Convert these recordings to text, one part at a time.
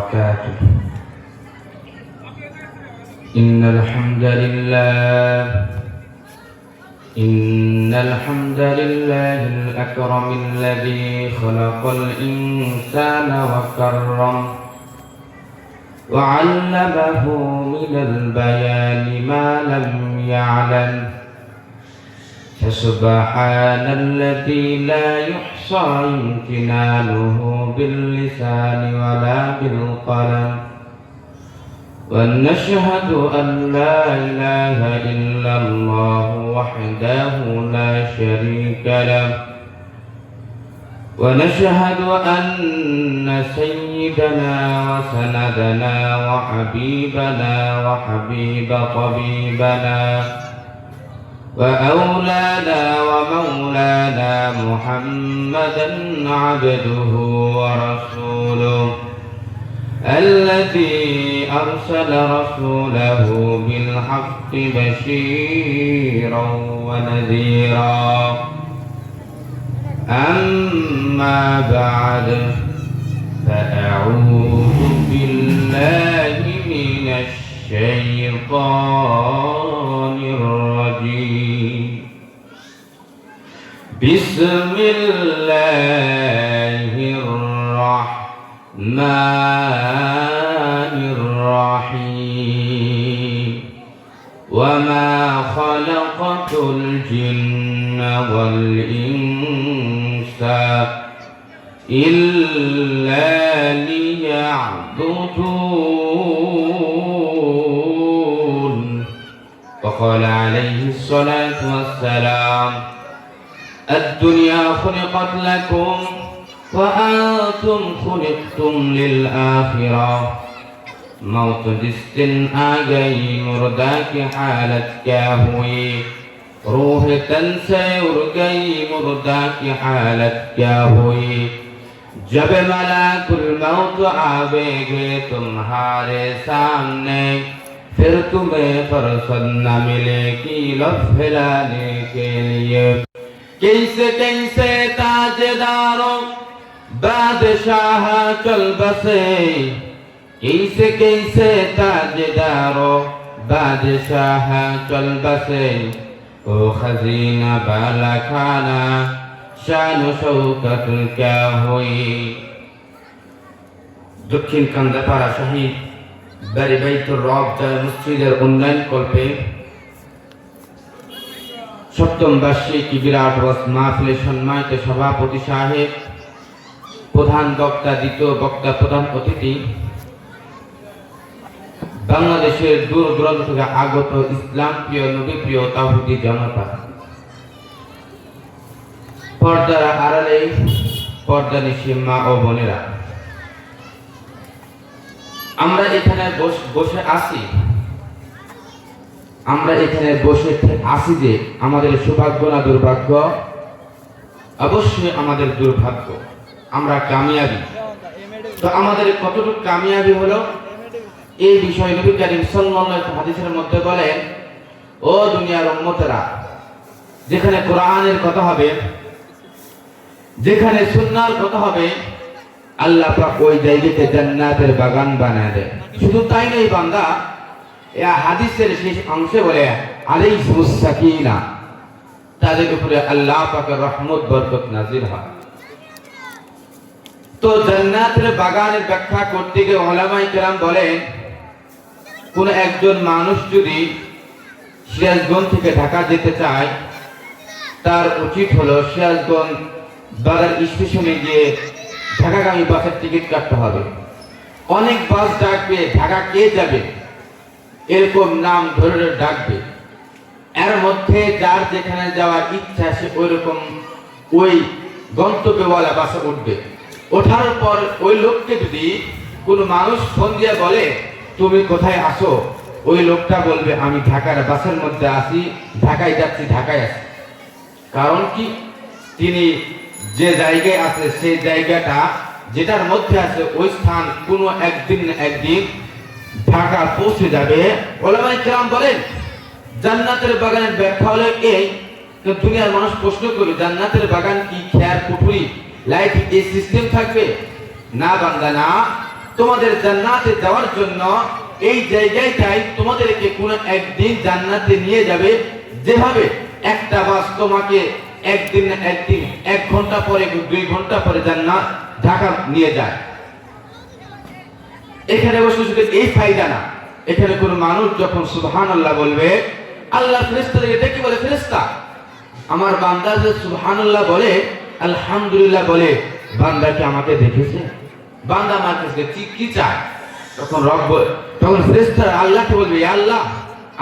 وبركاته. إن الحمد لله الأكرم الذي خلق الإنسان وكرم وعلمه من البيان ما لم يعلم، فسبحان الذي لا يحصى امتنانه باللسان ولا بالقلم، ونشهد أن لا إله إلا الله وحده لا شريك له، ونشهد أن سيدنا وسندنا وحبيبنا وحبيب طبيبنا وأولانا ومولانا محمدا عبده ورسوله الذي أرسل رسوله بالحق بشيرا ونذيرا. أما بعد، فأعوذ بالله من الشيطان الرجيم. بسم الله الرحمن الرحيم. وما خلقت الجن والإنس إلا ليعبدون. وقال عليه الصلاة والسلام: الدنيا خلقت لكم وأنتم خلقتم للآخرة. موت دستن آگئی مردہ کی حالت کیا ہوئی، روح تن سے اڑ گئی مردہ کی حالت کیا ہوئی. جب ملک الموت آوے گے تمہارے سامنے، پھر تمہیں فرصت نہ ملے گی لفظ ہلانے کے لیے. کیسے کیسے تاجداروں بادشاہ چل بسے، کیسے کیسے تاجداروں بادشاہ چل بسے. او خزینہ بالا کھانا শান ও শৌকত क्या हुई। দক্ষিণ কান্দাপাড়া শহীদ বাড়ি বাইতুর রব জামে মসজিদের উন্নয়ন কল্পে সপ্তম বার্ষিকী বিরাট মাহফিলের সম্মানিত সভাপতি সাহেব, প্রধান বক্তা, দ্বিতীয় বক্তা, প্রধান অতিথি, বাংলাদেশের দূর দূরান্ত থেকে আগত ইসলাম প্রিয়, নবী প্রিয় তাওহীদি জনতা, পর্দার আড়ালে পর্দা নিশি মা ও বোনেরা, আমরা এখানে বসে আছি। আমরা এখানে বসে আছি যে আমাদের সৌভাগ্য না দুর্ভাগ্য? অবশ্যই আমাদের দুর্ভাগ্য। আমরা কামিয়াবি। তো আমাদের কতটুকু কামিয়াবি হলো এই বিষয়ে নবী করিম সাল্লাল্লাহু আলাইহি ওয়াসাল্লাম হাদিসের মধ্যে বলেন, ও দুনিয়ার উম্মতেরা, যেখানে কোরআনের কথা হবে, যেখানে সুন্নাহর কথা হবে, আল্লাহ পাক ওই জায়গাতে জান্নাতের বাগান বানায় দেয়। শুধু তাই নয় বান্দা, এই হাদিসের শেষ অংশে বলে আলাইহিস সাকিনা, তাদের উপরে আল্লাহ পাকের রহমত বরকত নাযিল হয়। তো জান্নাতের বাগানের ব্যাখ্যা করতে গিয়ে উলামায়ে কেরাম বলেন, কোন একজন মানুষ যদি সিরাজগঞ্জ থেকে ঢাকা যেতে চায়, তার উচিত হলো সিরাজগঞ্জ বাজার স্টেশনে গিয়ে ঢাকাগামী বাসের টিকিট কাটতে হবে। অনেক বাস ডাকবে, ঢাকা কে যাবে এরকম নাম ধরে ডাকবে। এর মধ্যে যার যেখানে যাওয়ার ইচ্ছা, সে ওইরকম ওই গন্তব্যওয়ালা বাসে উঠবে। ওঠার পর ওই লোককে যদি কোনো মানুষ ফোন দিয়ে বলে তুমি কোথায় আসো, ওই লোকটা বলবে আমি ঢাকার বাসের মধ্যে আসি, ঢাকায় যাচ্ছি, ঢাকায় আসি। কারণ কি, তিনি যে জায়গায় আছে সেই জায়গাটা যেটার মধ্যে আছে ওই স্থান কোনো একদিন না একদিন ঢাকা পৌঁছে যাবে। উলামায়ে কেরাম বলেন, জান্নাতের বাগানের ব্যাখ্যা হলো এই, তো দুনিয়ার মানুষ প্রশ্ন করবে জান্নাতের বাগান কি খেয়ার পুকুরি লাইট এই সিস্টেম থাকবে? না বান্দা না, তোমাদের জান্নাতে যাওয়ার জন্য এই জায়গায় তোমাদেরকে কোনো একদিন জান্নাতে নিয়ে যাবে, যেভাবে একটা বাস তোমাকে একদিন না একদিন 1 ঘন্টা পরে 2 ঘন্টা পরে জান্নাত ঢাকা নিয়ে যায়। এখানে বসে শুধু এই ফায়দা না, এখানে কোনো মানুষ যখন সুবহানাল্লাহ বলবে, আল্লাহ ফেরেশতাদেরকে ডেকে বলে, ফেরেশতা আমার বান্দা যে সুবহানাল্লাহ বলে, আলহামদুলিল্লাহ বলে, বান্দা কি আমাকে দেখেছে? বান্দা আমার কাছে কি চায়? তখন ফেরেশতারা আল্লাহকে বলবে, ইয়া আল্লাহ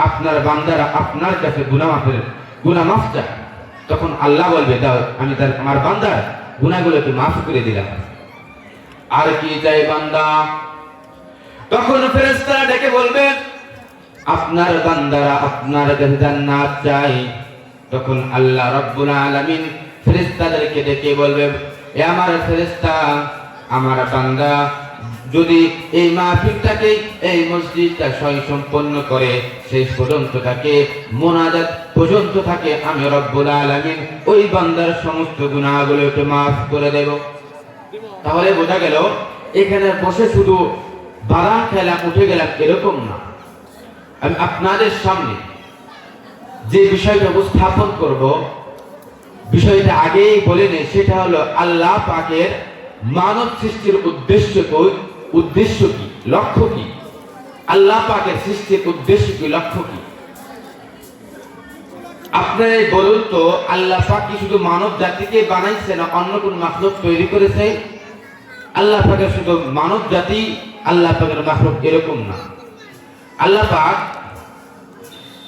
আপনার বান্দারা আপনার কাছে গুনাহ মাফ চায়। তখন আল্লাহ বলবে, দাও আমি আমার বান্দার গুনাহগুলোকে মাফ করে দিলাম। আর কি চাই বান্দা? তখন ফেরেশতারা ডেকে বলবে, আপনার বান্দারা আপনার কাছে জান্নাত চাই। তখন আল্লাহ রাব্বুল আলামিন ফেরেশতাদেরকে ডেকে বলবে, এ আমার ফেরেশতা, আমার বান্দা যদি এই মাহফিলটাকে, এই মসজিদটা সম্পন্ন করে শেষ পর্যন্ত থাকে, মোনাজাত পর্যন্ত থাকে, আমি রব্বুল আলামিন ওই বান্দার সমস্ত গুনাহগুলোকে মাফ করে দেব। তাহলে বোঝা গেল এখানে বসে শুধু বাদাম খেলাম উঠে গেলাম এরকম না। আমি আপনাদের সামনে যে বিষয়টা উপস্থাপন করব, বিষয়টা আগেই বলে নেই, সেটা হলো আল্লাহ পাকের মানব সৃষ্টির উদ্দেশ্য কি, লক্ষ্য কি? আল্লাহ পাকের সৃষ্টির উদ্দেশ্য কি, লক্ষ্য কি? আপনারাই বলুন তো, আল্লাহ পাক কি শুধু মানব জাতিকে বানাইছে না অন্য কোন মাখলুক তৈরি করেছে? আল্লাহ পাকের শুধু মানব জাতি, আল্লাহ পাকের মাখলুক এরকম না। আল্লাহ পাক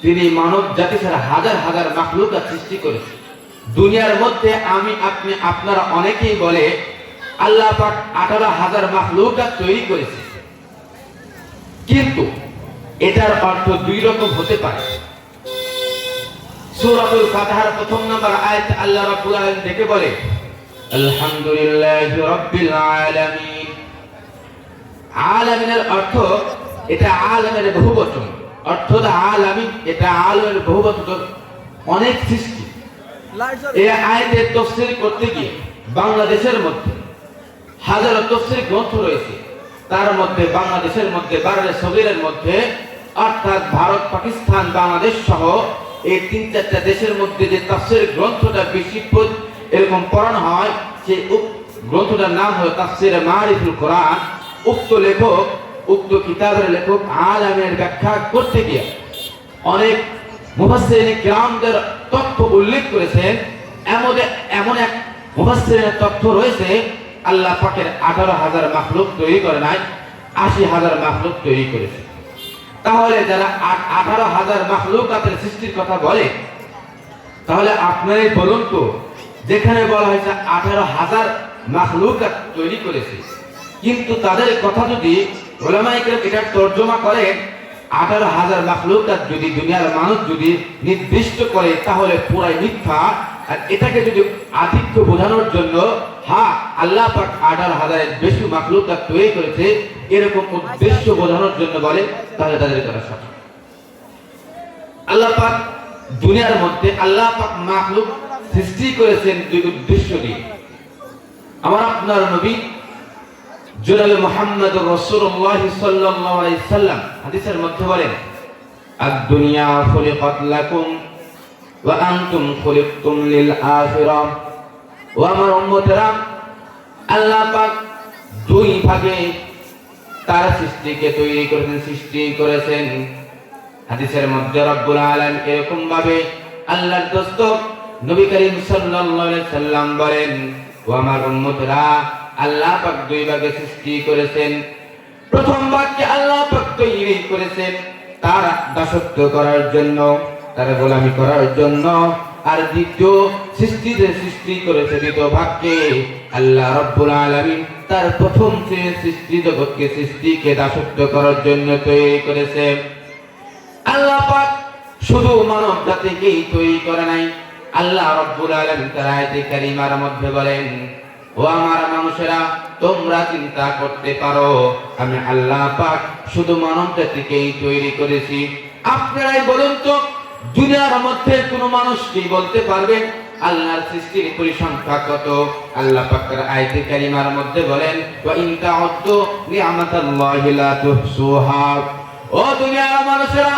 তিনি মানব জাতি ছাড়া হাজার হাজার মাখলুক সৃষ্টি করেছে। দুনিয়ার মধ্যে আমি আপনি আপনারা অনেকেই বলে আল্লাহ পাক 18,000 মাখলুক তৈরি করেছে, কিন্তু এটার অর্থ 2 রকম হতে পারে। সূরাতুল ফাতিহার 1 নম্বর আয়াত আল্লাহ রাব্বুল আলামিন দেখে বলে, আলহামদুলিল্লাহি রাব্বিল আলামিন। আলামিনের অর্থ, এটা আলামের বহুবচন, অর্থটা আলামিন, এটা আলামের বহুবচন, অনেক সৃষ্টি। এই আয়াতের তাফসীর করতে গিয়ে বাংলাদেশের মধ্যে হাজারো তাফসীর গ্রন্থ রয়েছে। তার মধ্যে বাংলাদেশের মধ্যে, বারে সগীরের মধ্যে, অর্থাৎ ভারত, পাকিস্তান, বাংলাদেশ সহ এই 3-4টা দেশের মধ্যে যে তাফসীর গ্রন্থটা বেশি এরকম পড়ানো হয়, সেই গ্রন্থটার নাম হলো তাফসীরে মারিফুল কোরআন। উক্ত কিতাবের লেখক আলামের ব্যাখ্যা করতে গিয়ে অনেক মুফাসসিরিন কিরামদের তথ্য উল্লেখ করেছেন। এমন এক মুফাসসিরিনের তথ্য রয়েছে, আল্লাহ পাকের 18,000 মাখলুক তৈরি করে নাই, 80,000 মাখলুক তৈরি করেছে। তাহলে যারা 18,000 মাখলুকাতের সৃষ্টির কথা বলে, তাহলে আপনারাই বলুন তো, যেখানে বলা হয়েছে 18,000 মাখলুকাত তৈরি করেছে, কিন্তু তাদের কথা যদি উলামায়ে কেরাম এটা তর্জমা করেন, 18,000 মাখলুকাত যদি দুনিয়ার মানুষ যদি নির্দিষ্ট করে, তাহলে পুরাই মিথ্যা। আর এটাকে যদি আধিক্য বোঝানোর জন্য, হ্যাঁ আল্লাহ পাক 18,000-এর বেশি মাখলুকাত তৈরি করেছে, এরকম উদ্দেশ্য বোঝানোর জন্য বলে, তাহলে তাদের কথা সঠিক। আল্লাহ পাক দুনিয়ার মধ্যে আল্লাহ পাক মাখলুক সৃষ্টি করেছেন 2 উদ্দেশ্য দিয়ে। আমার আপনার নবী জনাবে মুহাম্মদুর রাসূলুল্লাহ সাল্লাল্লাহু আলাইহি সাল্লাম হাদিসের মধ্যে বলেন, আদ-দুনিয়া খুলিকাত লাকুম ওয়া আনতুম খুলিকতুম লিল আখিরাহ। ও আমার উম্মতেরা, আল্লাহ পাক 2 ভাগে তার সৃষ্টিকে তৈরি করেছেন। হাদিসের মধ্যে রব্বুল আলামিন এরকম ভাবে আল্লাহর দোস্ত নবী করিম সাল্লাল্লাহু আলাইহি সাল্লাম বলেন, ও আমার উম্মতেরা, আল্লাহ পাক 2 ভাগে সৃষ্টি করেছেন। প্রথম ভাগকে আল্লাহ পাক তৈরি করেছেন তার দাসত্ব করার জন্য, তার গোলামি করার জন্য। আর দ্বিতীয় সৃষ্টি করেছে, দ্বিতীয় ভাগকে আল্লাহ রাব্বুল আলামিন তার প্রথম সৃষ্টি জগৎকে সৃষ্টিকে দাসত্ব করার জন্য তৈরি করেছে। আল্লাহ পাক শুধু মানব জাতিকেই তৈরি করে নাই। আল্লাহ রাব্বুল আলামিন তার আয়াতে কারিমার মধ্যে বলেন, ও আমার মানুষেরা, তোমরা চিন্তা করতে পারো, আমি আল্লাহ পাক শুধু মানব জাতিকেই তৈরি করেছি। আপনারাই বলুন তো, দুনিয়ার মধ্যে কোন মানুষ কি বলতে পারবেন আল্লাহর সৃষ্টির পরিসংখ্যা কত। আল্লাহ পাকের আয়াতে কারিমার মধ্যে বলেন, ওয়া ইন তাউদ্দু নি'মাতাল্লাহি লা তুহসুহা। ও দুনিয়ার মানুষেরা,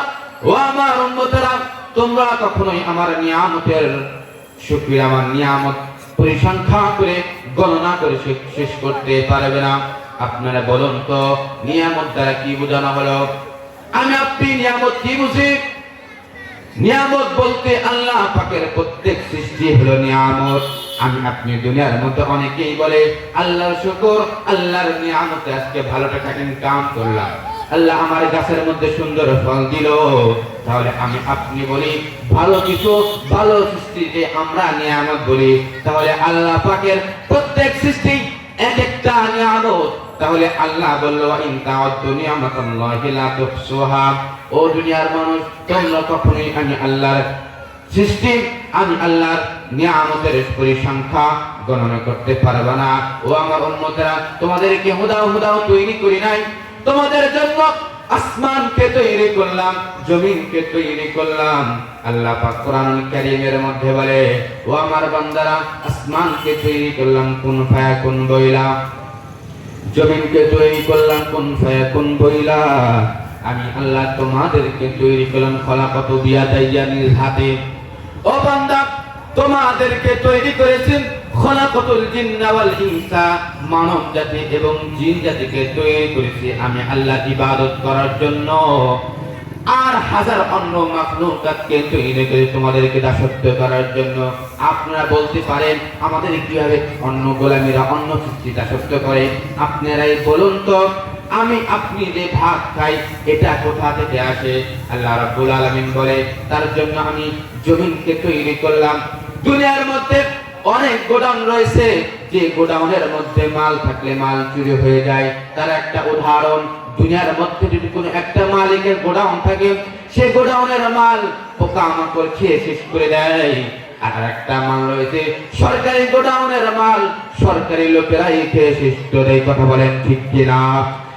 ও আমার উম্মতেরা, তোমরা কখনোই আমার নিয়ামতের শুকরিয়া, আমার নিয়ামত পরিসংখ্যা করে গণনা করে শেষ করতে পারবে না। আপনারা বলুন তো নিয়ামত দ্বারা কি বোঝানো হলো? আমি আপনি নিয়ামত কি বুঝি? নিয়ামত বলতে আল্লাহ পাকের প্রত্যেক সৃষ্টি হলো নিয়ামত। আমি আপনি দুনিয়ার মধ্যে অনেকেই বলে আল্লাহর শুকর, আল্লাহর নিয়ামতে আজকে ভালো টাকা ইনকাম করলাম, আল্লাহ আমার গাছের মধ্যে সুন্দর ফল দিল। তাহলে আমি আপনি বলি ভালো কিছু, ভালো সৃষ্টিকে আমরা নিয়ামত বলি। তাহলে আল্লাহ পাকের প্রত্যেক সৃষ্টি এক একটা নিয়ামত। তাহলে আল্লাহ বলল, ইন তাউদ্দু নি'মাতাল্লাহি লা তুহসুহা। ও দুনিয়ার মানুষ, তোমরা কখনোই আমি আল্লাহর সৃষ্টি, আমি আল্লাহর নিয়ামতের পরিসংখ্যা গণনা করতে পারবে না। ও আমার উম্মতেরা, তোমাদেরকে হুদাও তৈরি করি নাই, তোমাদের জন্য আসমানকে তৈরি করলাম, জমিনকে তৈরি করলাম। আল্লাহ পাক কোরআনুল কারীমের মধ্যে বলে, ও আমার বান্দারা, আসমানকে তৈরি করলাম কুন ফায়াকুন বইলা, জমিনকে তৈরি করলাম কুন ফায়াকুন বইলা। আমি আল্লাহ তোমাদেরকে তৈরি করলাম খলাকতু বিয়াদাইয়া, নিজ হাতে। ও বান্দা, তোমাদেরকে তৈরি করেছেন খলাকতুল জিন্না ওয়াল ইনসা, মানব জাতি এবং জিন জাতিকে তৈরি করেছি আমি আল্লাহ ইবাদত করার জন্য। আর হাজার অন্য মাখলুকাতকে তৈরি করে তোমাদেরকে দাসত্ব করার জন্য। আপনারা বলতে পারেন আমাদের কিভাবে অন্য গোলামীরা অন্য সৃষ্টি দাসত্ব করে? আপনারাই বলুন তো, আমি আপনি যে ভাত খাই এটা কোথা থেকে আসে? আল্লাহ রাব্বুল আলামিন বলে, তার জন্য আমি জমিনকে তৈরি করলাম। দুনিয়ার মধ্যে অনেক গোডাউন রয়েছে, যে গোডাউনের মধ্যে মাল থাকলে মাল চুরি হয়ে যায়। তার একটা উদাহরণ, দুনিয়ার মধ্যে যদি কোনো একটা মালিকের গোডাউন থাকে, সে গোডাউনের মাল পোকামাকড় খেয়ে শেষ করে দেয়। আর একটা মাল রয়েছে সরকারি গোডাউনের মাল, সরকারি লোকেরাই খেয়ে শেষ করে দেয়। কথা বলেন ঠিক কিনা?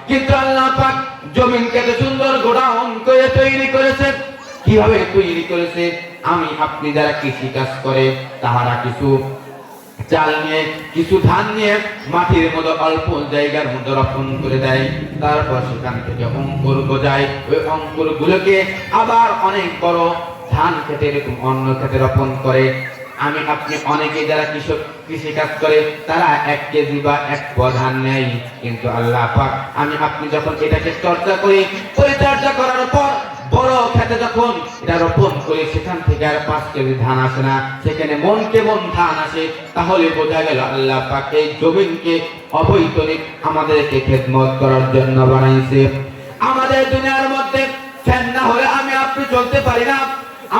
কিন্তু আল্লাহ পাক জমিনকে এত সুন্দর গোডাউন করে তৈরি করেছে। কিভাবে তৈরি করেছে? আমি আপনি যারা কৃষি কাজ করে তাহারা কিছু চাল নিয়ে, কিছু ধান নিয়ে মাটির মধ্যে অল্প জায়গার মধ্যে রোপণ করে দেয়। তারপর সেখান থেকে অঙ্কুর গজায়, ওই অঙ্কুর গুলোকে আবার অনেক বড় ধান খেতে এরকম অন্য খেতে রোপণ করে। আমি আপনি অনেকে যারা কৃষি কাজ করে তারা 1 কেজি বা 1 পোয়া ধান নেয়। কিন্তু আল্লাহ পাক আমি আপনি যখন এটাকে চর্চা করি, পরিচর্যা করার পর বড় খেতে যখন এটা রোপণ করি, সেখান থেকে আর 5 কেজি ধান আসে না, সেখানে মনকে মন ধান আসে। তাহলে বোঝা গেল আল্লাহ পাক এই জমিনকে অবৈতনিক আমাদেরকে খেদমত করার জন্য বানাইছে। আমাদের দুনিয়ার মধ্যে ফ্যান না হলে আমি আপনি চলতে পারি না।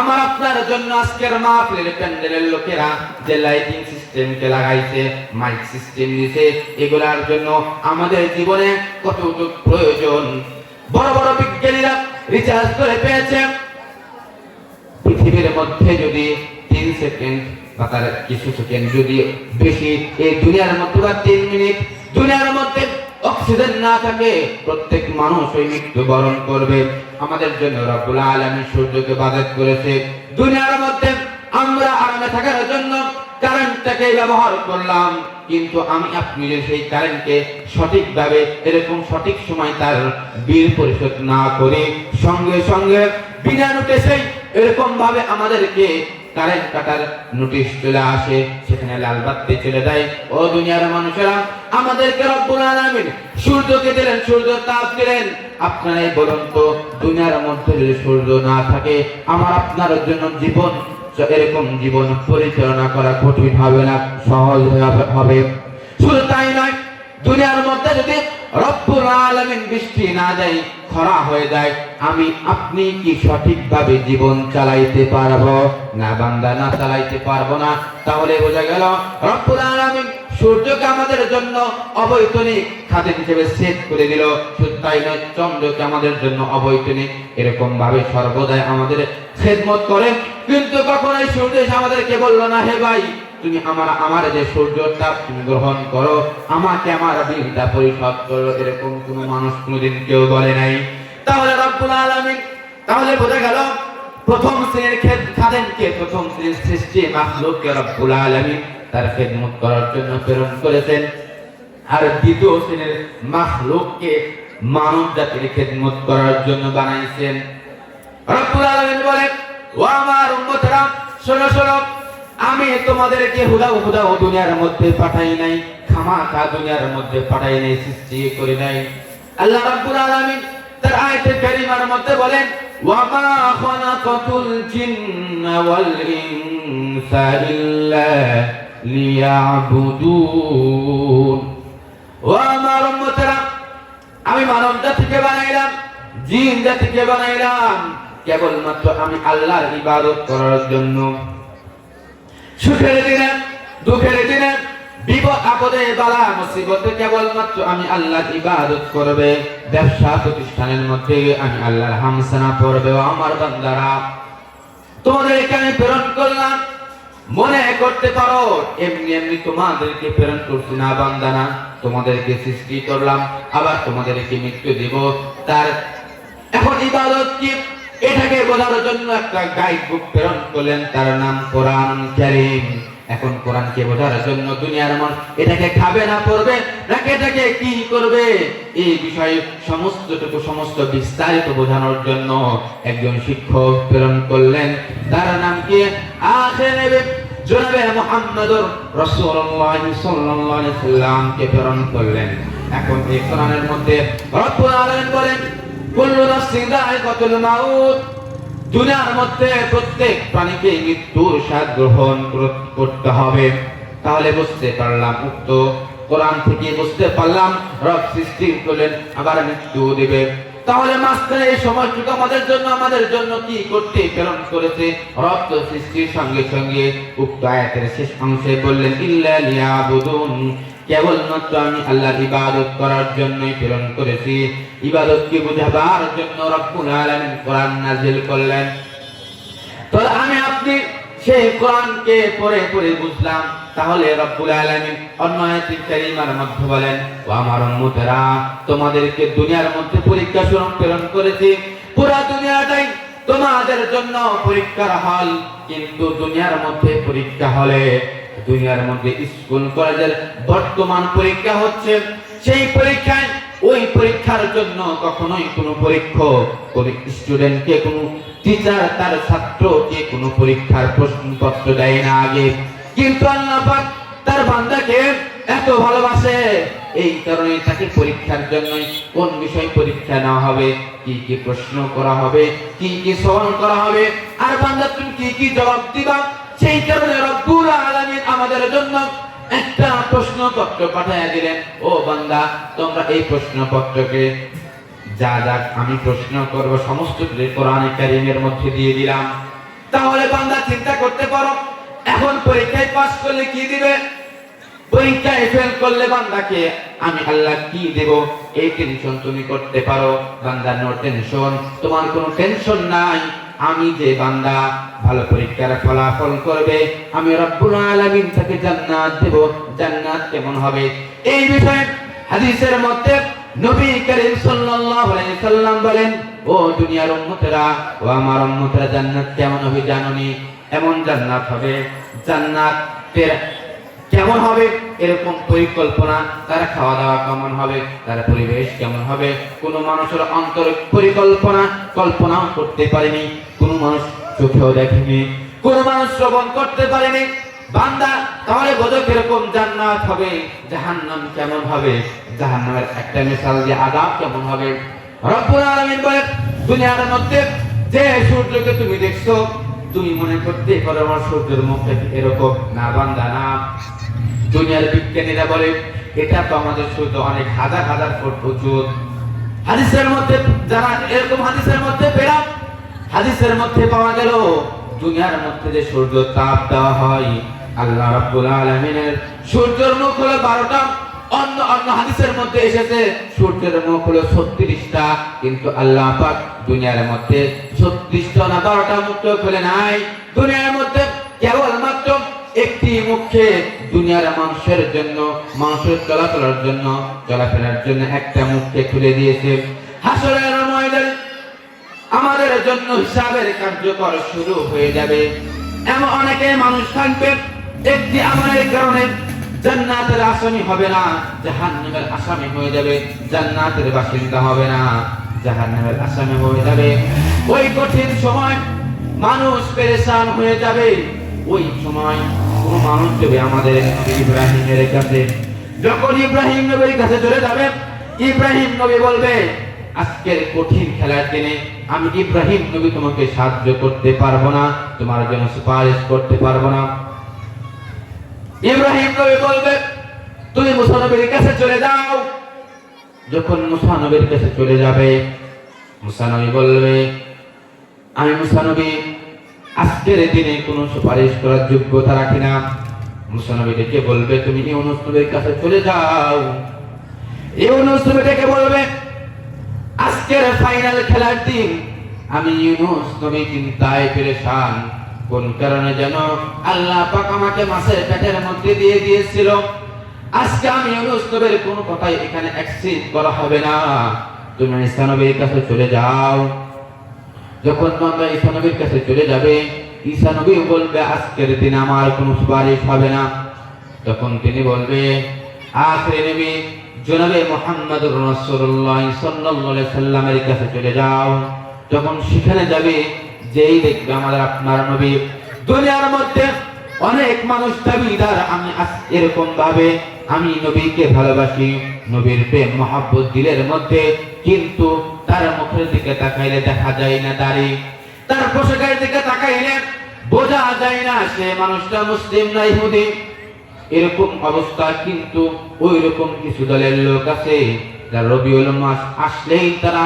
আমার আপনার জন্য আজকের মাহফিলের প্যান্ডেলের লোকেরা যে লাইটিং সিস্টেমকে লাগাইছে, মাইক সিস্টেম দিয়েছে, এগুলার জন্য আমাদের জীবনে কতটুকু প্রয়োজন। বড় বড় বিজ্ঞানীরা রিসার্চ করে পেয়েছে, পৃথিবীর মধ্যে যদি 3 সেকেন্ড বা তার কিছু সেকেন্ড যদি বেশি এই দুনিয়ার মধ্যে বা 3 মিনিট দুনিয়ার মধ্যে অক্সিজেন না থাকে, প্রত্যেক মানুষ ওই মৃত্যুবরণ করবে। আমাদের জন্য রব্বুল আলামিন সূর্যকে বাধাত করেছে। দুনিয়ার মধ্যে আমরা আরামে থাকার জন্য কারেন্টটাকে ব্যবহার করলাম, কিন্তু আমি আপনি যদি সেই কারেন্টকে সঠিকভাবে এরকম সঠিক সময় তার বিল পরিশোধ না করে সঙ্গে সঙ্গে বিনা নোটিশেই এরকম ভাবে আমাদেরকে কারেন্ট কাটার নোটিশ চলে আসে, সেখানে লাল বাতি চলে যায়। ও দুনিয়ার মানুষেরা, আমাদেরকে রব্বুল আলামিন সূর্যকে দিলেন, সূর্য তাপ দিলেন। আপনারাই বলুন তো, দুনিয়ার মধ্যে যদি সূর্য না থাকে, আমার আপনার জন্য জীবন এরকম জীবন পরিচালনা করা কঠিন হবে না, সহজ হবে। শুধু তাই নয়, দুনিয়ার মধ্যে যদি রব্বুল আলামিন বৃষ্টি না দেয়, খরা হয়ে যায়, আমি আপনি কি সঠিকভাবে জীবন চালাইতে পারবো? না বান্দা, না চালাইতে পারবো না। তাহলে বোঝা গেল রব্বুল আলামিন সূর্যকে আমাদের জন্য অবৈতনিক খাদ্য হিসেবে সেট করে দিল। শুধু তাই নয়, চন্দ্রকে আমাদের জন্য অবৈতনিক এরকম ভাবে সর্বদাই আমাদের খেদমত করে। কিন্তু কখনোই সূর্য আমাদেরকে বললো না, হে ভাই তুমি আমার যে সূর্যটা তুমি গ্রহণ করো, আমাকে আমার বিলটা পরিশোধ করো। এরকম কোনো মানুষ কোনোদিন কেউ বলে নাই। তাহলে রব্বুল আলামিন, তাহলে বোঝা গেল প্রথম শ্রেণীর খাদেমকে, প্রথম শ্রেণীর সৃষ্টি মাখলুককে রব্বুল আলামিন তার খেদমত করার জন্য প্রেরণ করেছেন, আর দ্বিতীয় শ্রেণীর মাখলুককে মানব জাতির খেদমত করার জন্য বানাইছেন। রব্বুল আলামিন বলেন, ও আমার উম্মতরা শোনো শোনো, আমি তোমাদেরকে হুদা দুনিয়ার মধ্যে পাঠাই নাই, খামাখা দুনিয়ার মধ্যে পাঠাই নাই, সৃষ্টি করি নাই। আল্লাহ রাব্বুল আলামিন তার আয়াতে কারিমার মধ্যে বলেন, ওয়া মা খালাকাতুল জিন্না ওয়াল ইনসা ইল্লা লিয়াবুদুন। ও আমার উম্মতরা, আমি মানব জাতিকে বানাইলাম, জিন জাতিকে বানাইলাম কেবলমাত্র আমি আল্লাহর ইবাদত করার জন্য। সুখের দিনে, দুঃখের দিনে, বিপদ আপদে, বালা মুসিবতে কেবলমাত্র আমি আল্লাহর ইবাদত করবে। ব্যবসা প্রতিষ্ঠানের মধ্যে আমি আল্লাহর হামসানা পড়বে। আমার বান্দারা, তোমাদেরকে আমি প্রেরণ করলাম, মনে করতে পারো এমনি এমনি তোমাদেরকে প্রেরণ করছি না বান্দানা, তোমাদেরকে সৃষ্টি করলাম, আবার তোমাদেরকে মৃত্যু দিব। তার এখন ইবাদত কি, এটাকে বোঝার জন্য একটা গাইড বুক প্রেরণ করলেন, তার নাম কোরআন কারীম। এখন কোরআনকে বোঝার জন্য দুনিয়ার মানুষ এটাকে খাবে না পড়বে নাকি এটাকে কি করবে, এই বিষয়ে সমস্ত বিস্তারিত বোঝানোর জন্য একজন শিক্ষক প্রেরণ করলেন, তার নাম কি আখির নবী জনাবে মুহাম্মদুর রাসূলুল্লাহ সাল্লাল্লাহু আলাইহি সাল্লামকে প্রেরণ করলেন। এখন এই কোরআনের মধ্যে রব্বুল আলামিন বলেন, কুল্লু নাফসিন যায়িকাতুল মাউত, দুনিয়ার মধ্যে প্রত্যেক প্রাণীকে মৃত্যুর স্বাদ গ্রহণ করতে হবে। তাহলে বুঝতে পারলাম, উক্ত কোরআন থেকে বুঝতে পারলাম রব সৃষ্টি করলেন, আবার মৃত্যু দিবে। তাহলে মাঝখানে এই সময়টুকু আমাদের জন্য কি করতে প্রেরণ করেছে? রব তো সৃষ্টির সঙ্গে সঙ্গে উক্ত আয়াতের শেষ অংশে বললেন, ইল্লা লিয়াবুদুন, কেবলমাত্র আমি আল্লাহর ইবাদত করার জন্যই প্রেরণ করেছি। ইবাদতকে বুঝাবার জন্য রব্বুল আলামিন কোরআন নাযিল করলেন। তো আমি আপনি সেই কোরআনকে পড়ে পড়ে বুঝলাম। তাহলে রব্বুল আলামিন অন্য আয়াতে কারিমার মধ্যে বলেন, ও আমার উম্মতেরা, তোমাদেরকে দুনিয়ার মধ্যে পরীক্ষা স্বরূপ প্রেরণ করেছি। পুরা দুনিয়াটাই তোমাদের জন্য পরীক্ষার হল। কিন্তু দুনিয়ার মধ্যে পরীক্ষা হলে, দুনিয়ার মধ্যে স্কুল কলেজের বর্তমান পরীক্ষা হচ্ছে, সেই পরীক্ষায় ওই পরীক্ষার জন্য কখনোই কোনো স্টুডেন্টকে, কোনো টিচার তার ছাত্রকে কোনো পরীক্ষার প্রশ্নপত্র দেয় না আগে। কিন্তু আল্লাহ পাক তার বান্দাকে এত ভালোবাসে, এই কারণে তাকে পরীক্ষার জন্য কোন বিষয় পরীক্ষা নেওয়া হবে, কি কি প্রশ্ন করা হবে, কি কি সওয়াল করা হবে, আর বান্দা তুমি কি কি জবাব দিবা, সেই কারণে রব্বুল আলামিন আমাদের জন্য একটা প্রশ্নপত্র পাঠিয়ে দিলেন। ও বান্দা, তোমরা এই প্রশ্নপত্রকে যা যা আমি প্রশ্ন করব সমস্ত কোরআনে কারীমের মধ্যে দিয়ে দিলাম। তাহলে বান্দা চিন্তা করতে পারো, এখন পরীক্ষায় পাস করলে কি দিবে, পরীক্ষায় ফেল করলে বান্দাকে আমি আল্লাহ কি দেব, এই টেনশন তুমি করতে পারো। বান্দা নো টেনশন, তোমার কোনো টেনশন নাই। আমি যে বান্দা ভালো পরীক্ষার ফলাফল করবে, আমি রব্বুল আলামিন তাকে জান্নাত দেব। জান্নাত কেমন হবে, এই বিষয়ে হাদিসের মধ্যে নবী করিম সাল্লাল্লাহু আলাইহি সাল্লাম বলেন, ও দুনিয়ার উম্মতেরা, ও আমার উম্মতেরা, জান্নাত কেমন হবে জানোনি? এমন জান্নাত হবে, জান্নাতের কেমন হবে এরকম পরিকল্পনা, তার খাওয়া দাওয়া কেমন হবে, তার পরিবেশ কেমন হবে, কোন মানুষের অন্তর কল্পনাও করতে পারেনি, কোন মানুষ চোখেও দেখেনি, কোন মানুষ শ্রবণ করতে পারেনি। বান্দা তাহলে বোঝো কিরকম জান্নাত হবে, জাহান্নাম কেমন হবে, জাহান্নামের একটা মিসাল যে আযাব কেমন হবে। রব্বুল আলামিন বলেন, দুনিয়ার মধ্যে যে সূর্যকে তুমি দেখছো, তুমি মনে করতে পারো আমার সূর্যের মুখটা এরকম না, বান্দা না। দুনিয়ার বিজ্ঞানীরা বলে এটা তো আমাদের সূর্য অনেক হাজার হাজার ফুট উঁচু। হাদিসের মধ্যে যারা এরকম হাদিসের মধ্যে পেলাম, হাদিসের মধ্যে পাওয়া গেল দুনিয়ার মধ্যে যে সূর্য তাপ দেওয়া হয়, আল্লাহ রাব্বুল আলামিনের সূর্যের মুখ হলো 12টা। অন্য হাদিসের মধ্যে এসেছে সূর্যের মুখ হলো 36টা, কিন্তু আল্লাহ পাক দুনিয়ার মধ্যে 36টা না 12টা মুখ খুলে নাই। দুনিয়ার মধ্যে কেবলমাত্র একটি মুখে দুনিয়ার মানুষের জন্য, মানুষের চলাফেরার জন্য একটা মুখকে খুলে দিয়েছে। হাসরের ময়দানে আমাদের জন্য হিসাবের কার্যকর শুরু হয়ে যাবে। এমন অনেকে মানুষ থাকবে একটি আমলের কারণে জান্নাতের আসামি হবে না, জাহান্নামের আসামি হয়ে যাবে। জান্নাতের বাসিন্দা হবে না, জাহান্নামের আসামি হয়ে যাবে। ওই কঠিন সময় মানুষ পেরেশান হয়ে যাবে। ওই সময় কোন মানুষ যাবে আমাদের নবী ইব্রাহিমের কাছে। যখন ইব্রাহিম নবীর কাছে চলে যাবে, ইব্রাহিম নবী বলবে, আজকের কঠিন খেলার দিনে আমি ইব্রাহিম নবী তোমাকে সাহায্য করতে পারবো না, তোমার জন্য সুপারিশ করতে পারবো না। ইব্রাহিম নবী বলবে, তুমি মুসা নবীর কাছে চলে যাও। যখন মুসা নবীর কাছে চলে যাবে, মুসা নবী বলবে, আমি মুসা নবী আজকের দিনে কোনো সুপারিশ করার যোগ্যতা রাখি না। মুসা নবী ডেকে বলবে, তুমি ইউনুস নবীর কাছে চলে যাও। ইউনুস নবী ডেকে বলবে, আজকের ফাইনাল খেলার দিন আমি ইউনুস নবী চিন্তায় পেরেশান। কোন কারণে যেন আল্লাহ পাক আমাকে মাছের পেটের মধ্যে দিয়ে দিয়েছিল। আজকে আমি ইউনুস নবীর কোনো কথাই এখানে অ্যাকসেপ্ট করা হবে না। তুমি ঈসা নবীর কাছে চলে যাও। যখন তোমরা ঈসা নবীর কাছে চলে যাবে, ঈসা নবী বলবে, আজকের দিন আমার কোনো সুপারিশ হবে না। তখন তিনি বলবে, আখিরি নবী জনাবে মুহাম্মদুর রাসূলুল্লাহ সাল্লাল্লাহু আলাইহি সাল্লামের কাছে চলে যাও। যখন সেখানে যাবে, যেই দেখবে আমাদের আপনার নবী। দুনিয়ার মধ্যে অনেক মানুষ দাবিদার, আমি এরকম ভাবে আমি নবীকে ভালোবাসি, নবীর প্রেম মহব্বত দিলের মধ্যে, কিন্তু তার মুখের দিকে তাকাইলে দেখা যায় না দাড়ি, তার পোশাকের দিকে তাকাইলে বোঝা যায় না সে মানুষটা মুসলিম না ইহুদি। এরকম অবস্থা। কিন্তু ওই রকম কিছু দলের লোক আছে যারা রবিউল মাস আসলেই তারা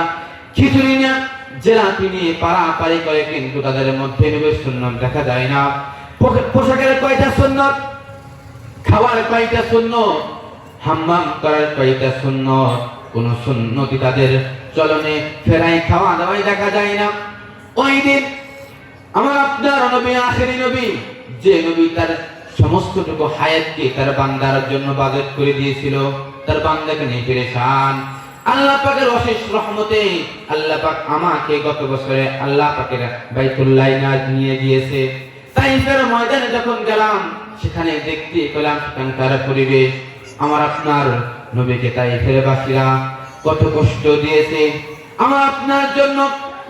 খিচুড়ি না জেলাপি নিয়ে পারাপারি করে, কিন্তু তাদের মধ্যে নবীর সুন্নাত দেখা যায় না। পোশাকের কয়টা সুন্নাত, খাওয়ার কয়টা সুন্নাত, হাম্মাম করার কয়টা সুন্নাত, কোন সুন্নতি তাদের চলনে ফেরাই খাওয়া দাওয়াই দেখা যায় না। ওই দিন আমার আপনার নবী আখেরি নবী, যে নবী তার সমস্তটুকু হায়াতকে তার বান্দার জন্য বাজেট করে দিয়েছিল, তার বান্দাকে নিয়ে পেরেশান। আল্লাহ পাকের অশেষ রহমতে আল্লাহ পাক আমাকে গত বছরে আল্লাহ পাকের বাইতুল্লাহ নিয়ে গিয়েছে। তাইফের ময়দানে যখন গেলাম, সেখানে দেখতে পেলাম সেখানকার পরিবেশ। আমার আপনার নবীকে তাইফের বাসীরা কত কষ্ট দিয়েছে। আমার আপনার জন্য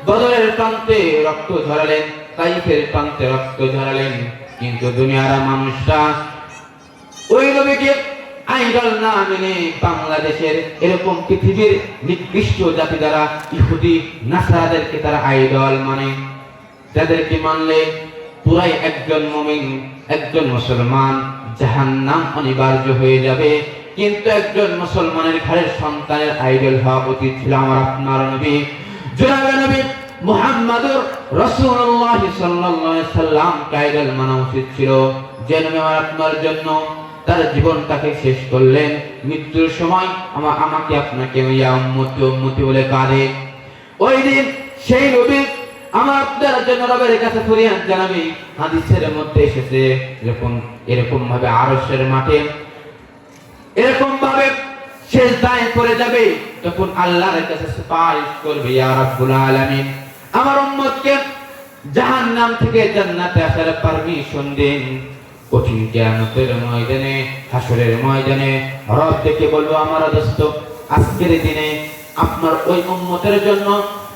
বদরের প্রান্তে রক্ত ঝরালেন, তাইফের প্রান্তে রক্ত ঝরালেন, কিন্তু দুনিয়ার মানুষরা ওই নবীকে আইডল না মেনে বাংলাদেশের এরকম পৃথিবীর নিকৃষ্ট জাতি দ্বারা ইহুদি নাসারাদেরকে তারা আইডল মানে। যাদেরকে মানলে পুরাই একজন মুমিন, একজন মুসলমান জাহান্নাম অনিবার্য হয়ে যাবে। কিন্তু একজন মুসলমানের ঘরের সন্তানের আইডল হওয়া উচিত ছিল আমার আপনার নবী জনাবে নবী মুহাম্মদুর রাসূলুল্লাহ সাল্লাল্লাহু আলাইহি সাল্লাম আইডল মানা উচিত ছিল। যে নবী আমার আপনার জন্য তার জীবনটাকে শেষ করলেন, মৃত্যুর সময় আমাকে আপনাকে ইয়া উম্মতি উম্মতি বলে কাঁদে। ওই দিন সেই নবী আমার আপনার জন্য রবের কাছে ফরিয়াদ জানাবে। হাদিসের মধ্যে এসেছে এরকম ভাবে আরশের মাঠে এরকম ভাবে সিজদায় পড়ে যাবে, তখন আল্লাহর কাছে সুপারিশ করবে, ইয়া রাব্বুল আলামিন আমার উম্মতকে জাহান্নাম থেকে জান্নাতে আসার পারমিশন দিন। কঠিন কিয়ামতের ময়দানে, হাসরের ময়দানে রব ডেকে বলবো, আমার দোস্ত আজকের দিনে আপনার ওই উম্মতের জন্য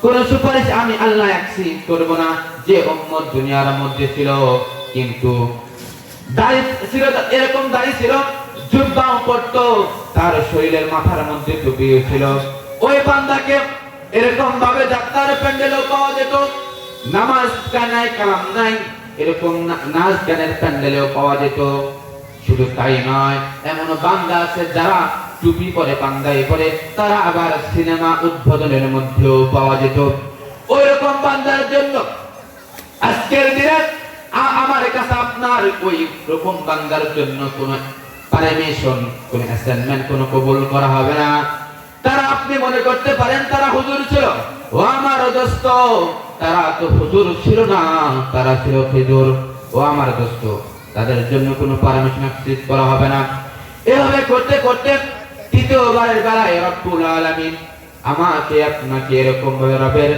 কোন সুপারিশ আমি আল্লাহ অ্যাকসেপ্ট করব না। যে উম্মত দুনিয়ার মধ্যে ছিল কিন্তু দাড়ি ছিল, এরকম দাড়ি ছিল, জুব্বাও পরতো, তার শরীরের মাথার মধ্যে টুপি ছিল, ওই বান্দাকে এরকম ভাবে যাত্রার প্যান্ডেলও পাওয়া যেত, নামাজ কানায় কালাম নাই এরকম নাচ গানের প্যান্ডেলেও পাওয়া যেত। শুধু তাই নয়, এমন বান্দা আছে যারা টুপি পরে পান্দাই পরে, তারা আবার সিনেমা উদ্বোধনের মধ্যেও পাওয়া যেত। ওই রকম বান্দার জন্য আজকের দিনে আমার কাছে আপনার ওই রকম বান্দার জন্য কোন পারমিশন, কোন অ্যাসাইনমেন্ট কোন কবুল করা হবে না। তারা আপনি মনে করতে পারেন তারা হুজুর ছিল, ও আমার দোস্ত তারা তো হুজুর ছিল না, তারা ছিল খেজুর। ও আমার দোস্ত তাদের জন্য কোনো পারমিশন অ্যাকসেপ্ট করা হবে না। এভাবে করতে করতে তৃতীয়বারের বেলায় রব্বুল আলামিন আমাকে আপনাকে এরকম ভাবে রবের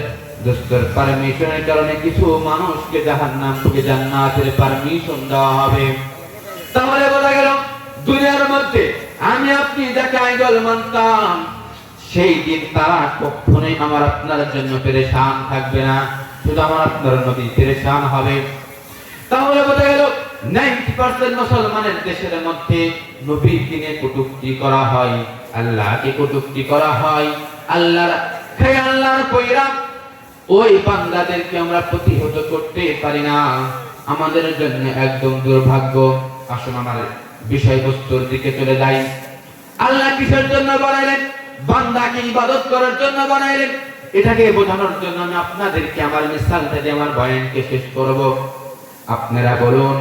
দোস্তর পারমিশনের কারণে কিছু মানুষকে জাহান্নাম থেকে জান্নাতের পারমিশন দেওয়া হবে। তাহলে বোঝা গেল দুনিয়ার মধ্যে আমি আপনি যাকে আইডল মানতাম সেই দিন তারা কখনোই আমার আপনার জন্য পেরেশান থাকবে না, শুধু আমার আপনার নবী পেরেশান হবে। তাহলে বোঝা গেল 90% মুসলমানের দেশের মধ্যে নবীর দিনে কটূক্তি করা হয়, আল্লাহকে কটূক্তি করা হয়, আল্লাহর কইরা ওই বান্দাদেরকে আমরা প্রতিহত করতে পারি না, আমাদের জন্য একদম দুর্ভাগ্য। আসুন আমার বিষয়বস্তুর দিকে চলে যাই। আল্লাহ কিসের জন্য বানাইলেন? বান্দাকে ইবাদত করার জন্য বানাইলেন। এটাকে বোঝানোর জন্য আমি আপনাদেরকে আমার মিসালটা দিয়ে আমার বয়ানকে শেষ করব। আপনারা বলুন,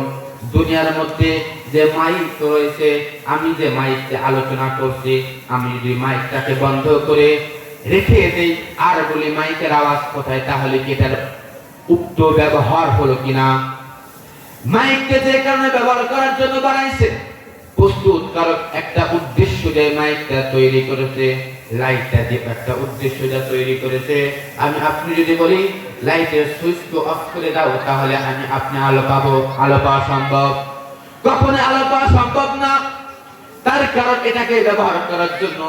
দুনিয়ার মধ্যে যে মাইক রয়েছে, আমি যে মাইকতে আলোচনা করছি, আমি যদি মাইকটাকে বন্ধ করে রেখে দেই আর বলি মাইকের আওয়াজ কোথায়, তাহলে কি এটার উক্ত ব্যবহার হলো কিনা? মাইককে যে কারণে ব্যবহার করার জন্য বানাইছে, প্রস্তুতকারক একটা উদ্দেশ্য যে মাইকটা তৈরি করেছে, লাইটটা যে একটা উদ্দেশ্য যা তৈরি করেছে। আমি আপনি যদি বলি লাইটের সুইচকে অফ করে দাও, তাহলে আমি আপনি আলো পাবো? আলো পাওয়া সম্ভব? কখনো আলো পাওয়া সম্ভব না। তার কারণ এটাকে ব্যবহার করার জন্য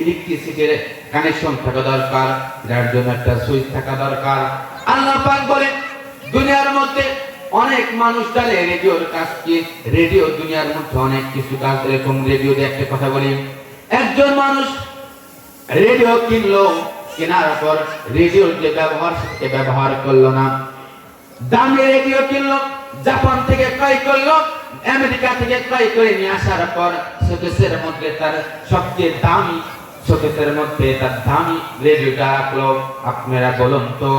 ইলেকট্রিসিটির কানেকশন থাকা দরকার, যার জন্য একটা সুইচ থাকা দরকার। আল্লাহ পাক বলে দুনিয়ার মধ্যে অনেক মানুষ জানে রেডিওর কাজ কি। রেডিও দুনিয়ার মধ্যে অনেক কিছু কাজ, এরকম রেডিও দিয়ে একটা কথা বলি, একজন মানুষ রেডিও কিনলো, কেনার পর রেডিওর যে ব্যবহার সেটাকে ব্যবহার করলো না। দামি রেডিও কিনলো, জাপান থেকে ক্রয় করলো, আমেরিকা থেকে ক্রয় করে নিয়ে আসার পর শোকেসের মধ্যে তার সবচেয়ে দামি শোকেসের মধ্যে তার দামি রেডিওটা রাখলো। আপনারা বলুন তো,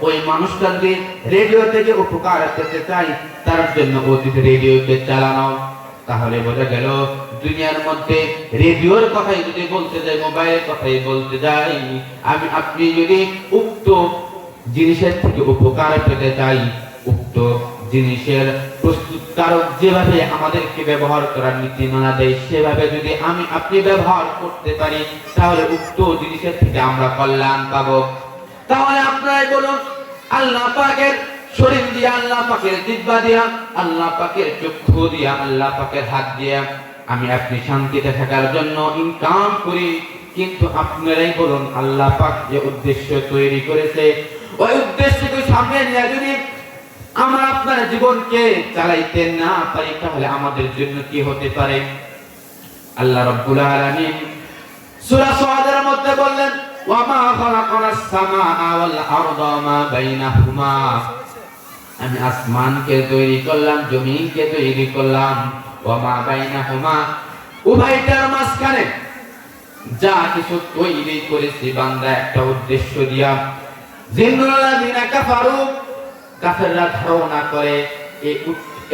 ওই মানুষটা যদি রেডিও থেকে উপকার পেতে চাই, তার জন্য উচিত রেডিওকে চালানো। তাহলে বোঝা গেল দুনিয়ার মধ্যে রেডিওর কথাই যদি বলতে যাই, মোবাইলের কথাই বলতে যাই, আমি আপনি যদি উক্ত জিনিসের থেকে উপকার পেতে চাই, উক্ত জিনিসের প্রস্তুতকারক যেভাবে আমাদেরকে ব্যবহার করার নীতিমালা দেয়, সেভাবে যদি আমি আপনি ব্যবহার করতে পারি, তাহলে উক্ত জিনিসের থেকে আমরা কল্যাণ পাবো। তাহলে আপনারাই বলুন, আল্লাহ পাকের শরীর দিয়া, আল্লাহ পাকের জিহ্বা দিয়া, আল্লাহ পাকের চক্ষু দিয়া, আল্লাহ পাকের হাত দিয়া আমি আপনি শান্তিতে থাকার জন্য ইনকাম করি, কিন্তু আপনারাই বলুন আল্লাহ পাক যে উদ্দেশ্য তৈরি করেছে, ওই উদ্দেশ্যকে সামনে নিয়ে যদি আমরা আপনার জীবনকে চালাইতে না পারি, তাহলে আমাদের জন্য কি হতে পারে? আল্লাহ রাব্বুল আলামিন সূরা সাদের মধ্যে বললেন, ওয়া মা খালাকনাস সামাআ ওয়াল আরদা মা বাইনাহুমা, আমি আসমানকে তৈরি করলাম, জমিনকে তৈরি করলাম, ওয়া মা বাইনাহুমা, উভয়টার মাঝখানে যা কিছু তৈরি করেছি বান্দা একটা উদ্দেশ্য দিয়া। জিন্নাল্লাযিনা কাফারু, কাফেররা ধারণা করে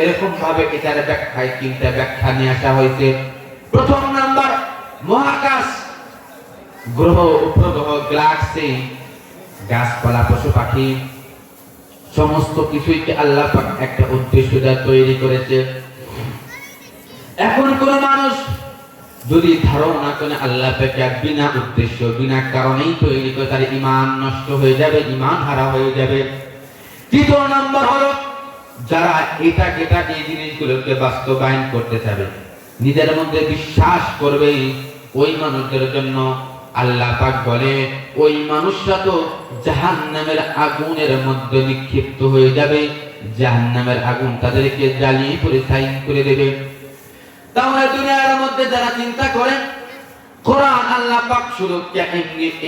এরকম ভাবে এটার ব্যাখ্যায় তিনটা ব্যাখ্যা নিয়ে আসা হয়েছে। প্রথম নাম্বার, মহাকাশ, গ্রহ উপগ্রহ, গ্যালাক্সি, গাছপালা, পশু পাখি, সমস্ত কিছুইকে আল্লাহ পাক একটা উদ্দেশ্য দ্বারা তৈরি করেছে। এখন কোন মানুষ যদি ধারণা করে আল্লাহ পাক বিনা উদ্দেশ্য, বিনা কারণেই তৈরি করে, তার ঈমান নষ্ট হয়ে যাবে, ঈমান হারা হয়ে যাবে। দ্বিতীয় নম্বর হলো যারা এটাকে এই জিনিসগুলোকে বাস্তবায়ন করতে চাবে, নিজের মধ্যে বিশ্বাস করবে, ওই মানুষদের জন্য আল্লাহ পাক বলে ওই মানুষরা তো জাহান্নামের আগুনের মধ্যে নিক্ষিপ্ত হয়ে যাবে, জাহান্নামের আগুন তাদেরকে জ্বালিয়ে পুড়ে ছাই করে দেবে। তাহলে দুনিয়ার মধ্যে যারা চিন্তা করেন কোরআন আল্লাহ পাক শুধু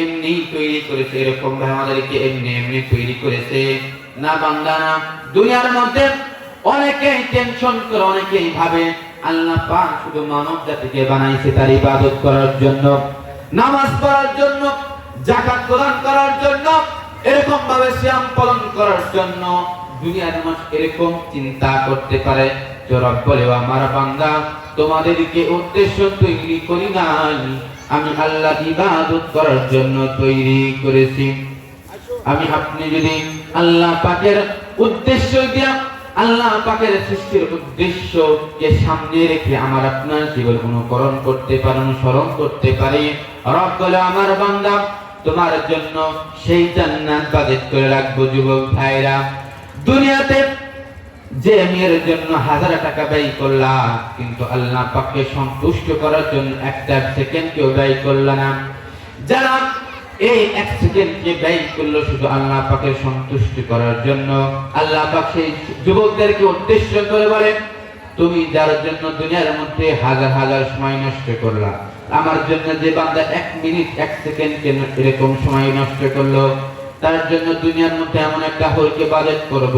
এমনি তৈরি করেছে, এরকম ভাবে আমাদেরকে এমনি তৈরি করেছে না বান্দা না। দুনিয়ার মধ্যে অনেকেই টেনশন করে, অনেকেই ভাবে আল্লাহ পাক শুধু মানব জাতিকে বানাইছে তার ইবাদত করার জন্য, নামাজ পড়ার জন্য, যাকাত প্রদান করার জন্য, এরকম ভাবে সিয়াম পালন করার জন্য। দুনিয়ার মানুষ এরকম চিন্তা করতে পারে। তো রব বলে, আমার বান্দা তোমাদেরকে উদ্দেশ্য তৈরি করি নাই, আমি আল্লাহ ইবাদত করার জন্য তৈরি করেছি। আমি আপনি যদি আল্লাহ পাকের উদ্দেশ্য দিয়া, আল্লাহ পাকের সৃষ্টির উদ্দেশ্যকে সামনে রেখে আমার আপনার জীবন অনুকরণ করতে পারি, অনুসরণ করতে পারি, রব বলে আমার বান্দা তোমার জন্য সেই জান্নাত বাজেট করে রাখবো। যুবক ভাইরা, দুনিয়াতে যে মেয়ের জন্য 1000 টাকা ব্যয় করলা, কিন্তু আল্লাহ পাককে সন্তুষ্ট করার জন্য একটা সেকেন্ড কেউ ব্যয় করলা না। যারা এই এক সেকেন্ডকে ব্যয় করলো শুধু আল্লাহ পাকের সন্তুষ্টি করার জন্য, আল্লাহ পাক সেই যুবকদেরকে উদ্দেশ্য করে বলে, তুমি যার জন্য দুনিয়ার মধ্যে হাজার হাজার সময় নষ্ট করলা, আমার জন্য যে বান্দা 1 মিনিট 1 সেকেন্ড এরকম সময় নষ্ট করলো, তার জন্য দুনিয়ার মধ্যে এমন একটা হলকে বাজেট করব,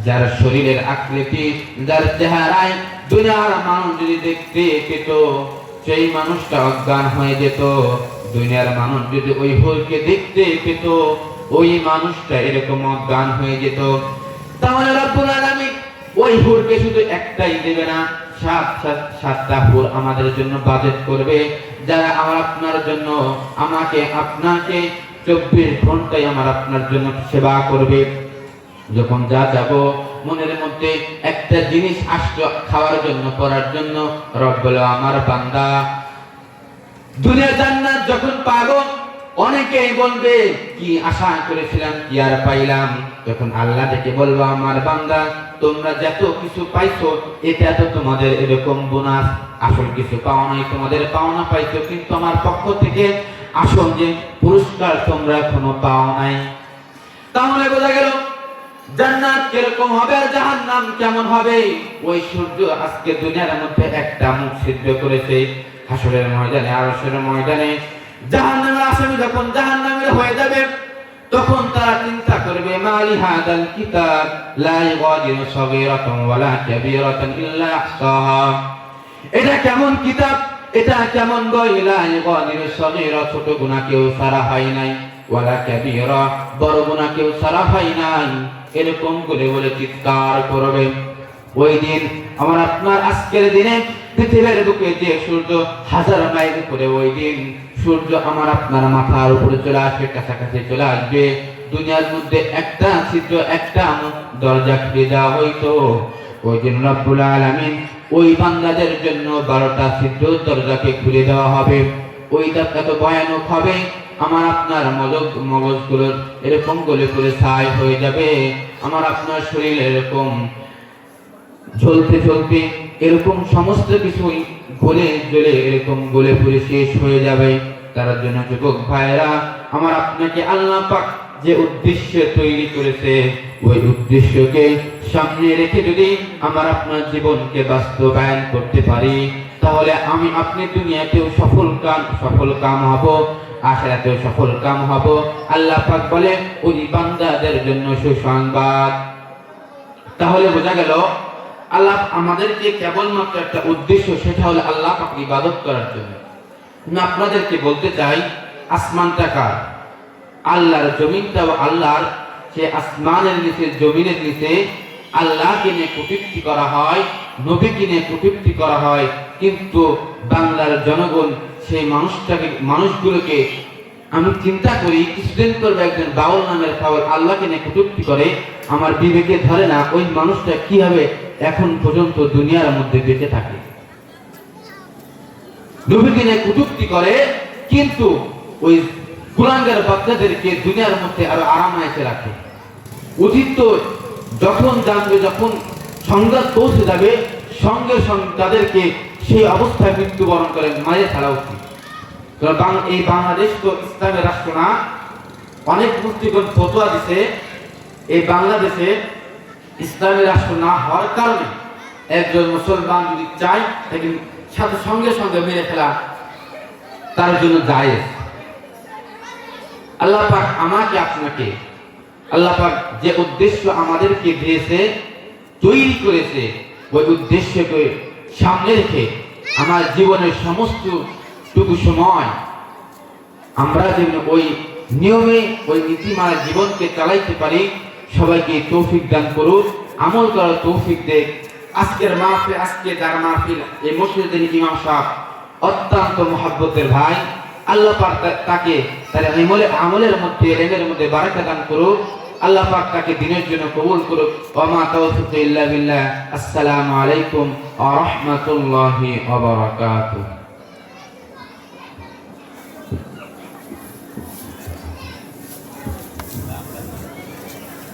যার শরীরের আকৃতি, যার চেহারায় দুনিয়ার মানুষ যদি দেখতে পেত, সেই মানুষটা অজ্ঞান হয়ে যেত। দুনিয়ার মানুষ যদি ওই হলকে দেখতে পেত, ওই মানুষটা এরকম অজ্ঞান হয়ে যেত। তাহলে রব্বুল আলামিন ওই হুরকে শুধু একটাই দেবে না, 7টা হুর আমাদের জন্য বাজেট করবে, যারা আমার আপনার জন্য, আমাকে আপনাকে 24 ঘন্টায় আমার আপনার জন্য সেবা করবে। যখন যা যাব মনের মধ্যে একটা জিনিস আসলো খাওয়ার জন্য, পড়ার জন্য, রব বলে আমার বান্দা দুনিয়া জান্নাত যখন পাবো, অনেকেই বলবে কি আশা করেছিলাম কি আর পাইলাম। যখন আল্লাহ ডেকে বলবো আমার বান্দা তোমরা যত কিছু পাইছো এটা তো তোমাদের এরকম বোনাস, আসল কিছু পাও নাই, তোমাদের পাওনা পাইছো, কিন্তু আমার পক্ষ থেকে আসল যে পুরস্কার তোমরা এখনো পাও নাই। তাহলে বোঝা গেল জান্নাত কিরকম হবে আর জাহান্নাম কেমন হবে। ওই সূর্য আজকে দুনিয়ার মধ্যে একটা মুখ সিদ্ধ করেছে, হাসরের ময়দানে, আরশের ময়দানে জাহান্নামের আসামি যখন জাহান্নামের হয়ে যাবে, তখন তারা চিন্তা করবে মালি হাদাল কিতাব লা ইগাদিরু সগীরাতান ওয়ালা কাবীরাতান ইল্লা আহসাহা। এটা কেমন কিতাব, এটা কেমন বই, লা ইগাদিরু সগীরা ছোট গুনাহ কেউ সারা হয় নাই, ওয়ালা কাবীরা বড় গুনাহ কেউ সারা হয় নাই, এরকম বলে বলে চিৎকার করবে। ওই দিন আমার আপনার আজকের দিনে পৃথিবীর বুকে যে সূর্য 1000 মাইল করে, ওই দিন সূর্য আমার আপনার মাথার উপরে চলে আসবে, কাছাকাছি চলে আসবে। দুনিয়ার মধ্যে একটা ছিদ্র, একটা দরজা খুলে দেওয়া হইতো, ওই দিন রব্বুল আলামিন ওই বান্দাদের জন্য 12টা ছিদ্র দরজাকে খুলে দেওয়া হবে। ওইটা এত ভয়ানক হবে, আমার আপনার মগজগুলোর এরকম গলে পড়ে ছাই হয়ে যাবে, আমার আপনার শরীর এরকম ঝলতে ঝলতে এরকম সমস্ত কিছুই গলে জ্বলে এরকম গলে পড়ে শেষ হয়ে যাবে। তার জন্য যুবক ভাইরা, আমার আপনাকে আল্লাহ পাক যে উদ্দেশ্য তৈরি করেছে, ওই উদ্দেশ্যকে সামনে রেখে যদি আমার আপনার জীবনকে বাস্তবায়ন করতে পারি, তাহলে আমি আপনি দুনিয়াতেও সফল কাম হব, আখিরাতেও সফল কাম হব। আল্লাহ পাক বলে ওই বান্দাদের জন্য সুসংবাদ। তাহলে বোঝা গেল আল্লাহ আমাদেরকে কেবলমাত্র একটা উদ্দেশ্য, সেটা হলো আল্লাহ পাক ইবাদত করার জন্য। আমি আপনাদেরকে বলতে চাই, আসমানটা কার? আল্লাহর। জমিনটাও আল্লাহর। সে আসমানের নিচে, জমিনের নিচে আল্লাহকে নিয়ে কটূক্তি করা হয়, নবীকে নিয়ে কটূক্তি করা হয়, কিন্তু বাংলার জনগণ সেই মানুষগুলোকে আমি চিন্তা করি, কিছুদিন করবে একজন বাউল নামের ফাউল আল্লাহকে নিয়ে কটূক্তি করে, আমার বিবেকে ধরে না ওই মানুষটা কিভাবে এখন পর্যন্ত দুনিয়ার মধ্যে বেঁচে থাকে। নবীকে নিয়ে কটূক্তি করে, কিন্তু ওই কুলাঙ্গার বাচ্চাদেরকে দুনিয়ার মধ্যে আরো আরামায়েশে রাখে। উচিত তো যখন জানবে, যখন সংঘাত পৌঁছে যাবে, সঙ্গে সঙ্গে তাদেরকে সেই অবস্থায় মৃত্যুবরণ করে মারে ফেলা উচিত। এই বাংলাদেশ তো ইসলামের রাষ্ট্র না। অনেক মুফতিগণ ফতোয়া দিছে এই বাংলাদেশে ইসলামের রাষ্ট্র না হওয়ার কারণে একজন মুসলমান যদি চায় তাকে সাথে সঙ্গে সঙ্গে মেরে ফেলা তার জন্য জায়েজ। আল্লাহ পাক আমাকে আপনাকে, আল্লাহ পাক যে উদ্দেশ্য আমাদেরকে দিয়েছে, তৈরি করেছে, ওই উদ্দেশ্যকে সামনে রেখে আমার জীবনের সমস্ত টুকু সময় আমরা যেন ওই নিয়মে, ওই নীতিমালা জীবনকে চালাইতে পারি। সবাইকে তৌফিক দান করুন, আমল করার তৌফিক দেখ। আজকের মাহফিল, আজকে যার মাহফিল, এই মসজিদের ইমাম সাহেব অত্যন্ত মহব্বতের ভাই। আল্লাহ পাক তাকে তার আমলের মধ্যে, এলেমের মধ্যে বারাকা দান করুক। আল্লাহ পাক তাকে দিনের জন্য কবুল করুক। ওয়া মা তাওফিক ইল্লা বিল্লাহ। আসসালামু আলাইকুম ওয়া রাহমাতুল্লাহি ওয়া বারাকাতুহু।